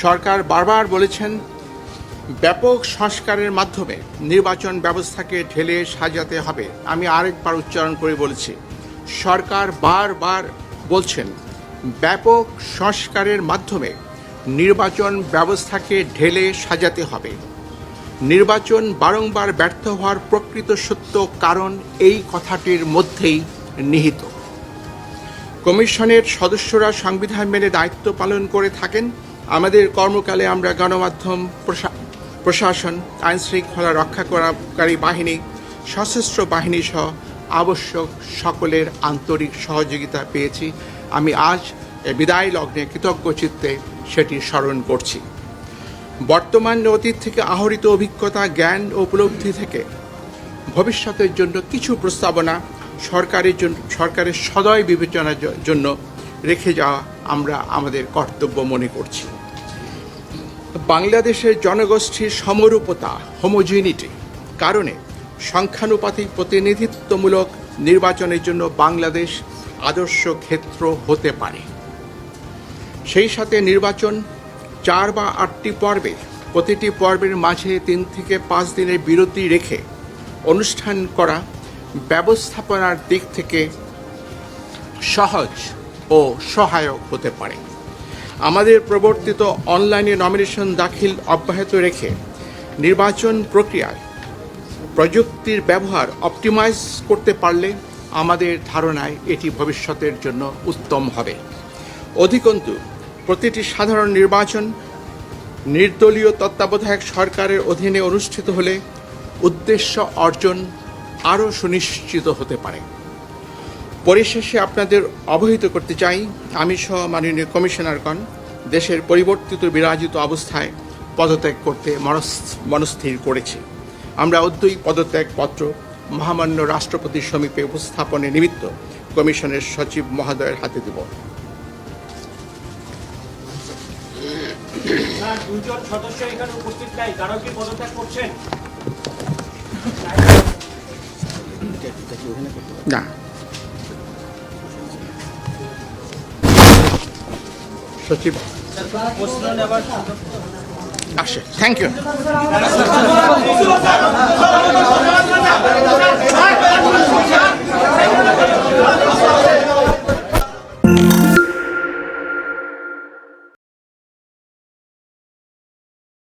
সরকার বারবার বলেছেন ব্যাপক সংস্কারের মাধ্যমে নির্বাচন ব্যবস্থাকে ঢেলে সাজাতে হবে। আমি আরেকবার উচ্চারণ করে বলেছি, সরকার বারবার বলছেন ব্যাপক সংস্কারের মাধ্যমে নির্বাচন ব্যবস্থাকে ঢেলে সাজাতে হবে। নির্বাচন বারংবার ব্যর্থ হওয়ার প্রকৃত সত্য কারণ এই কথাটির মধ্যেই নিহিত। কমিশনের সদস্যরা সংবিধান মেনে দায়িত্ব পালন করে থাকেন। আমাদের কর্মকালে আমরা গণমাধ্যম, প্রশাসন, আইন শৃঙ্খলা রক্ষাকারী বাহিনী, সশস্ত্র বাহিনী সহ আবশ্যক সকলের আন্তরিক সহযোগিতা পেয়েছি। আমি আজ বিদায় লগ্নে কৃতজ্ঞ চিত্তে সেটি স্মরণ করছি। বর্তমান অতীত থেকে আহরিত অভিজ্ঞতা, জ্ঞান ও উপলব্ধি থেকে ভবিষ্যতের জন্য কিছু প্রস্তাবনা সরকারের সদয় বিবেচনার জন্য রেখে যাওয়া আমরা আমাদের কর্তব্য মনে করছি। বাংলাদেশের জনগোষ্ঠীর সমরূপতা, হোমোজিনিটি কারণে সংখ্যানুপাতিক প্রতিনিধিত্বমূলক নির্বাচনের জন্য বাংলাদেশ আদর্শ ক্ষেত্র হতে পারে। সেই সাথে নির্বাচন 4 বা 8টি পর্বে, প্রতিটি পর্বের মাঝে 3 থেকে 5 দিনের বিরতি রেখে অনুষ্ঠান করা ব্যবস্থাপনার দিক থেকে সহজ ও সহায়ক হতে পারে। আমাদের প্রবর্তিত অনলাইনে নমিনেশন দাখিল অব্যাহত রেখে নির্বাচন প্রক্রিয়ায় প্রযুক্তির ব্যবহার অপটিমাইজ করতে পারলে আমাদের ধারণায় এটি ভবিষ্যতের জন্য উত্তম হবে। অধিকন্তু প্রতিটি সাধারণ নির্বাচন নির্দলীয় তত্ত্বাবধায়ক সরকারের অধীনে অনুষ্ঠিত হলে উদ্দেশ্য অর্জন আরও সুনিশ্চিত হতে পারে। পরিশেষে আপনাদের অবহিত করতে চাই, আমি সহ মাননীয় কমিশনারগণ দেশের পরিবর্তিত বিরাজিত অবস্থায় পদত্যাগ করতে মনস্থির করেছি। আমরা অদ্যই পদত্যাগপত্র মহামান্য রাষ্ট্রপতির সমীপে উপস্থাপনের নিমিত্ত কমিশনের সচিব মহোদয়ের হাতে দেব। দুজন সদস্য এখানে উপস্থিত নাই, কারো কি পদত্যাগ করছেন? না, সচিব আসে। Thank you.